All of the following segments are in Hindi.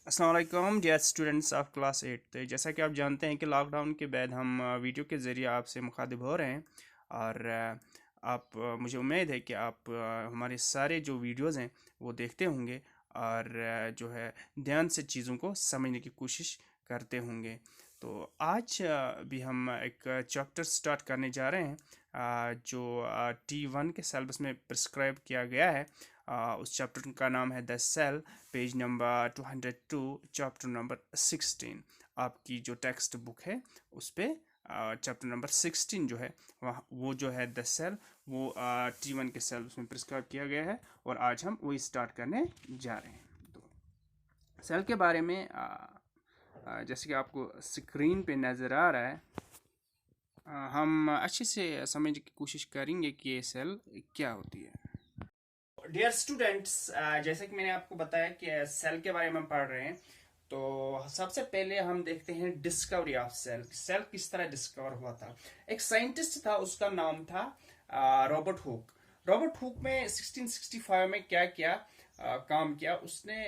अस्सलाम वालेकुम डियर स्टूडेंट्स ऑफ क्लास 8। तो जैसा कि आप जानते हैं कि लॉकडाउन के बाद हम वीडियो के ज़रिए आपसे मुखातिब हो रहे हैं और मुझे उम्मीद है कि आप हमारे सारे जो वीडियोस हैं वो देखते होंगे और जो है ध्यान से चीज़ों को समझने की कोशिश करते होंगे। तो आज भी हम एक चैप्टर स्टार्ट करने जा रहे हैं जो T1 के सिलेबस में प्रिस्क्राइब किया गया है। उस चैप्टर का नाम है the cell, page number 202, chapter number 16। आपकी जो टेक्स्ट बुक है उस पर चैप्टर नंबर 16 जो है वहाँ वो जो है द सेल वो T1 के सेल उसमें प्रिस्क्राइब किया गया है और आज हम वही स्टार्ट करने जा रहे हैं। तो सेल के बारे में जैसे कि आपको स्क्रीन पे नज़र आ रहा है, हम अच्छे से समझने की कोशिश करेंगे कि ये सेल क्या होती है। डियर स्टूडेंट्स, जैसे कि मैंने आपको बताया कि सेल के बारे में पढ़ रहे हैं, तो सबसे पहले हम देखते हैं डिस्कवरी ऑफ सेल। सेल किस तरह डिस्कवर हुआ था। एक साइंटिस्ट था, उसका नाम था रॉबर्ट हुक। रॉबर्ट हुक में 1665 में क्या किया, काम किया उसने।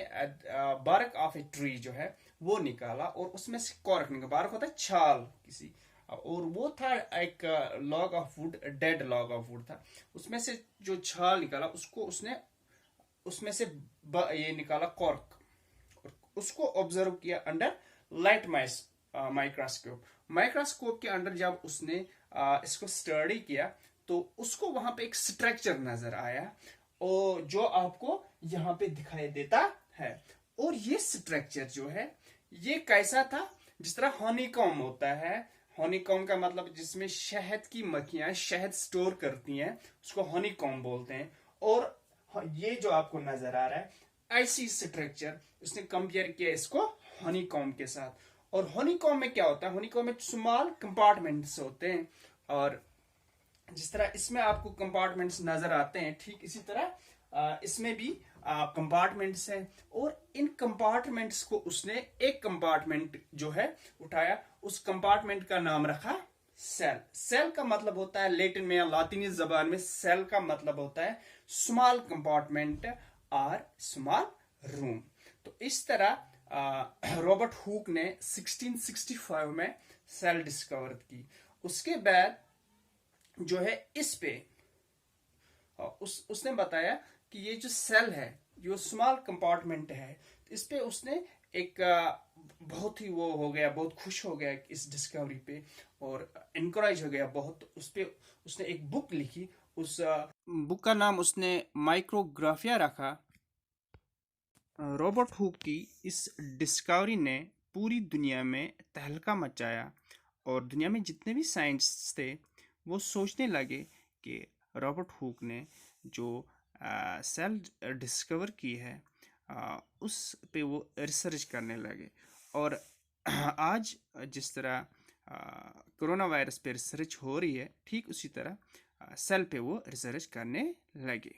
बार्क ऑफ ए ट्री जो है वो निकाला और उसमें से कॉर्क निकाला। बार्क होता है छाल किसी, और वो था एक log of would, dead log of would था। उसमें से जो छाल निकाला उसको उसने उसमें से ये निकाला कॉर्क, और उसको ऑब्जर्व किया अंडर लाइट माइक्रोस्कोप। माइक्रोस्कोप के अंदर जब उसने इसको स्टडी किया तो उसको वहां पे एक स्ट्रक्चर नजर आया और जो आपको यहाँ पे दिखाई देता है। और ये स्ट्रक्चर जो है ये कैसा था, जिस तरह हनीकॉम होता है। हनीकॉम का मतलब जिसमें शहद की मक्खियां शहद स्टोर करती हैं, उसको हनीकॉम बोलते हैं। और ये जो आपको नजर आ रहा है ऐसी स्ट्रक्चर उसने कंपेयर किया इसको हनीकॉम के साथ। और हनीकॉम में क्या होता है, हनीकॉम में स्मॉल कंपार्टमेंट्स होते हैं, और जिस तरह इसमें आपको कंपार्टमेंट्स नजर आते हैं ठीक इसी तरह इसमें भी कंपार्टमेंट्स हैं। और इन कंपार्टमेंट्स को उसने एक कंपार्टमेंट जो है उठाया, उस कंपार्टमेंट का नाम रखा सेल। सेल का मतलब होता है लैटिन में या लातिनी जबान में सेल का मतलब होता है स्मॉल कंपार्टमेंट और स्मॉल रूम। तो इस तरह रॉबर्ट हुक ने 1665 में सेल डिस्कवर की। उसके बाद जो है इस पे उसने बताया कि ये जो सेल है, जो स्मॉल कंपार्टमेंट है, इस पे उसने एक बहुत ही वो हो गया, बहुत खुश हो गया इस डिस्कवरी पे और इनकरेज हो गया बहुत। उस पे उसने एक बुक लिखी। उस बुक का नाम उसने माइक्रोग्राफिया रखा। रॉबर्ट हुक की इस डिस्कवरी ने पूरी दुनिया में तहलका मचाया और दुनिया में जितने भी साइंटिस्ट थे वो सोचने लगे कि रॉबर्ट हुक ने जो सेल डिस्कवर की है उस पे वो रिसर्च करने लगे। और आज जिस तरह कोरोना वायरस पे रिसर्च हो रही है, ठीक उसी तरह सेल पे वो रिसर्च करने लगे।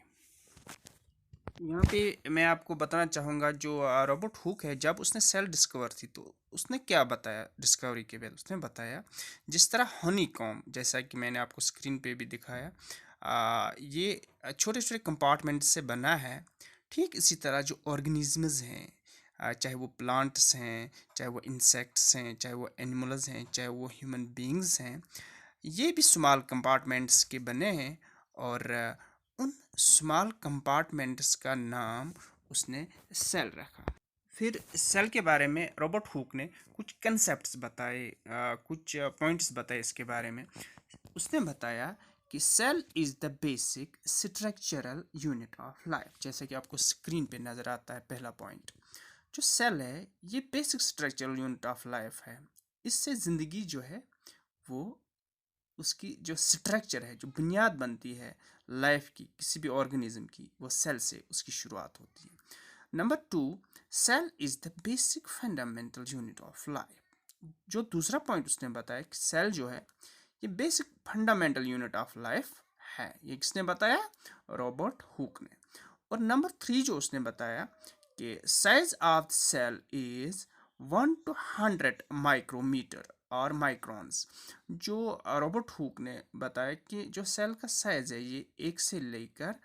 यहाँ पे मैं आपको बताना चाहूँगा जो रॉबर्ट हुक है, जब उसने सेल डिस्कवर थी तो उसने क्या बताया डिस्कवरी के बाद। उसने बताया जिस तरह हनी कॉम, जैसा कि मैंने आपको स्क्रीन पे भी दिखाया, ये छोटे छोटे कंपार्टमेंट से बना है। ठीक इसी तरह जो ऑर्गेनिजम्स हैं, चाहे वो प्लांट्स हैं, चाहे वो इंसेक्ट्स हैं, चाहे वो एनिमल्स हैं, चाहे वो ह्यूमन बींग्स हैं, ये भी स्मॉल कंपार्टमेंट्स के बने हैं। और उन स्मॉल कंपार्टमेंट्स का नाम उसने सेल रखा। फिर सेल के बारे में रॉबर्ट हुक ने कुछ कंसेप्ट्स बताए, कुछ पॉइंट्स बताए इसके बारे में। उसने बताया कि cell is the basic structural unit of life. जैसे कि आपको स्क्रीन पे नज़र आता है पहला पॉइंट, जो सेल है ये basic structural unit of life है। इससे ज़िंदगी जो है वो, उसकी जो स्ट्रक्चर है, जो बुनियाद बनती है लाइफ की, किसी भी ऑर्गेनिज्म की, वो सेल से उसकी शुरुआत होती है। Number two, cell is the basic fundamental unit of life. जो दूसरा पॉइंट उसने बताया कि सेल जो है ये basic fundamental unit of life है। ये किसने बताया? रॉबर्ट हुक ने। और नंबर थ्री जो उसने बताया कि size of cell is 1 to 100 micrometer और माइक्रॉन्स। जो रॉबर्ट हुक ने बताया कि जो सेल का साइज है ये 1 से लेकर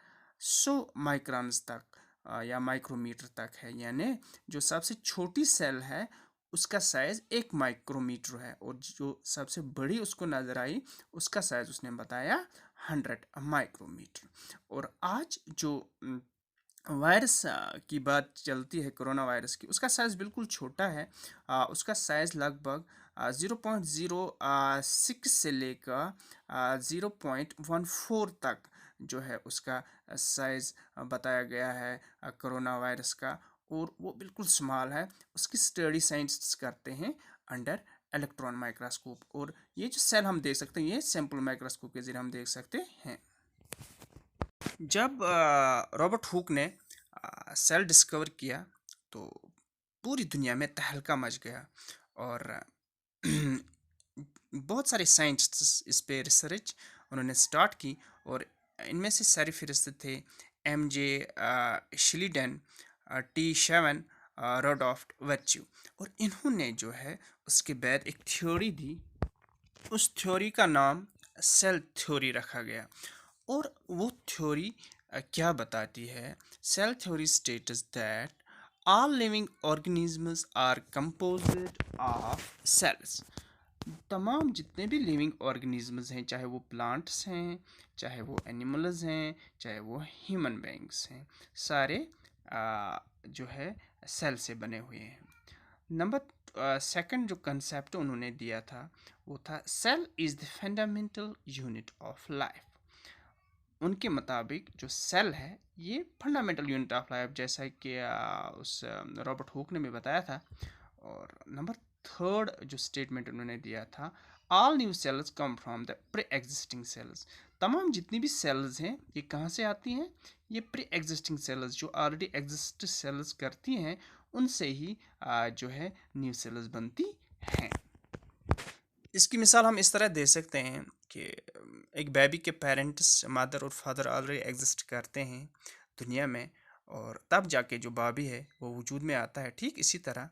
100 माइक्रॉन्स तक या माइक्रोमीटर तक है, यानी जो सबसे छोटी सेल है उसका साइज़ 1 माइक्रोमीटर है, और जो सबसे बड़ी उसको नज़र आई उसका साइज़ उसने बताया 100 माइक्रोमीटर। और आज जो वायरस की बात चलती है, कोरोना वायरस की, उसका साइज़ बिल्कुल छोटा है। उसका साइज़ लगभग 0.06 से लेकर 0.14 तक जो है उसका साइज़ बताया गया है कोरोना वायरस का, और वो बिल्कुल स्मॉल है। उसकी स्टडी साइंटिस्ट करते हैं अंडर इलेक्ट्रॉन माइक्रोस्कोप, और ये जो सेल हम देख सकते हैं ये सैंपल माइक्रोस्कोप के जरिए हम देख सकते हैं। जब रॉबर्ट हुक ने सेल डिस्कवर किया तो पूरी दुनिया में तहलका मच गया, और बहुत सारे साइंटिस्ट्स इस पे रिसर्च उन्होंने स्टार्ट की, और इनमें से सारी फहरिस्त थे MJ शिलीडन, T7 रोडॉफ्ट वर्च्यू, और इन्होंने जो है उसके बाद एक थ्योरी दी। उस थ्योरी का नाम सेल थ्योरी रखा गया, और वो थ्योरी क्या बताती है? Cell theory states that all living organisms are composed of cells। तमाम जितने भी लिविंग ऑर्गेनिजम्स हैं, चाहे वो प्लांट्स हैं, चाहे वो एनिमल्स हैं, चाहे वो ह्यूमन बीइंग्स हैं, सारे जो है सेल से बने हुए हैं। नंबर सेकंड जो कंसेप्ट उन्होंने दिया था वो था cell is the fundamental unit of life. उनके मुताबिक जो सेल है ये फंडामेंटल यूनिट ऑफ लाइफ, जैसा कि उस रॉबर्ट हुक ने भी बताया था। और नंबर थर्ड जो स्टेटमेंट उन्होंने दिया था, all new sales come from the pre existing cells. तमाम जितनी भी सेल्स हैं ये कहाँ से आती हैं? ये प्री एग्जिस्टिंग सेल्स, जो ऑलरेडी एग्जिस्ट सेल्स करती हैं उनसे ही जो है न्यू सेल्स बनती हैं। इसकी मिसाल हम इस तरह दे सकते हैं कि एक बेबी के पेरेंट्स, मदर और फादर ऑलरेडी एग्जिस्ट करते हैं दुनिया में, और तब जाके जो बेबी है वो वजूद में आता है। ठीक इसी तरह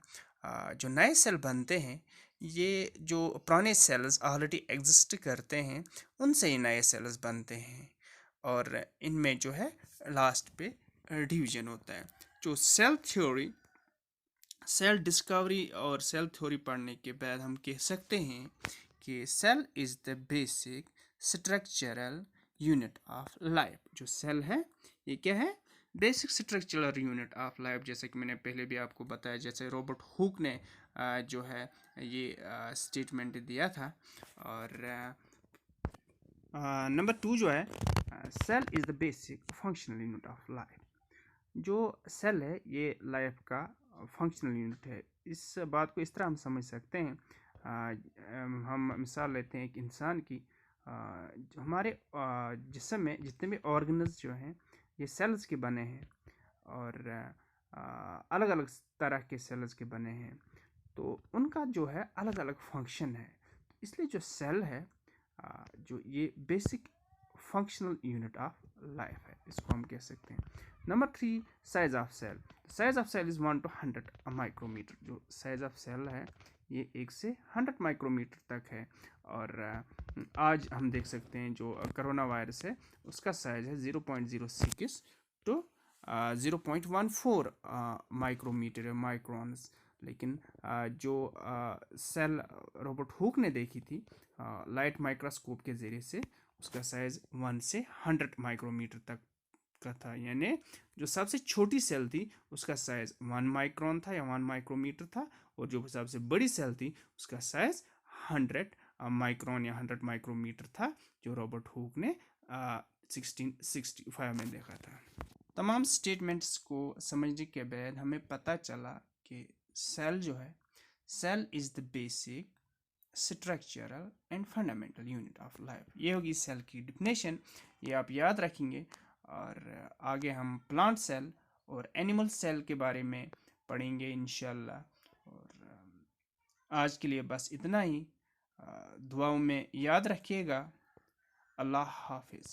जो नए सेल बनते हैं ये जो पुराने सेल्स ऑलरेडी एग्जिस्ट करते हैं उनसे ही नए सेल्स बनते हैं, और इनमें जो है लास्ट पे डिवीजन होता है। जो सेल डिस्कवरी और सेल थ्योरी पढ़ने के बाद हम कह सकते हैं कि cell is the basic structural unit of life. जो सेल है ये क्या है? Basic structural unit of life. जैसे कि मैंने पहले भी आपको बताया, जैसे रॉबर्ट हुक ने जो है ये स्टेटमेंट दिया था। और नंबर 2 जो है, cell is the basic functional unit of life. जो सेल है ये लाइफ का फंक्शनल यूनिट है। इस बात को इस तरह हम समझ सकते हैं, हम मिसाल लेते हैं एक इंसान की। जो हमारे जिस्म में जितने भी ऑर्गन्स जो हैं ये सेल्स के बने हैं, और अलग अलग तरह के सेल्स के बने हैं, तो उनका जो है अलग अलग फंक्शन है। इसलिए जो सेल है जो ये basic functional unit of life है, इसको हम कह सकते हैं। Number 3, size of cell. Size of cell is 1 to 100 micrometer. जो साइज ऑफ सेल है ये 1 से 100 माइक्रोमीटर तक है। और आज हम देख सकते हैं जो कोरोना वायरस है उसका साइज है 0.06 to 0.14 माइक्रोमीटर है, माइक्रॉन्स। लेकिन जो सेल रॉबर्ट हुक ने देखी थी लाइट माइक्रोस्कोप के ज़रिए से, उसका साइज़ 1 से 100 माइक्रोमीटर तक का था। यानी जो सबसे छोटी सेल थी उसका साइज़ 1 माइक्रोन था या 1 माइक्रोमीटर था, और जो सबसे बड़ी सेल थी उसका साइज़ 100 माइक्रोन या 100 माइक्रोमीटर था, जो रॉबर्ट हुक ने 1665 में देखा था। तमाम स्टेटमेंट्स को समझने के बाद हमें पता चला कि सेल जो है, cell is the basic structural and fundamental unit of life. ये होगी सेल की डिफिनेशन, ये आप याद रखेंगे। और आगे हम प्लांट सेल और एनिमल सेल के बारे में पढ़ेंगे इंशाल्लाह। और आज के लिए बस इतना ही। दुआओं में याद रखिएगा। अल्लाह हाफिज़।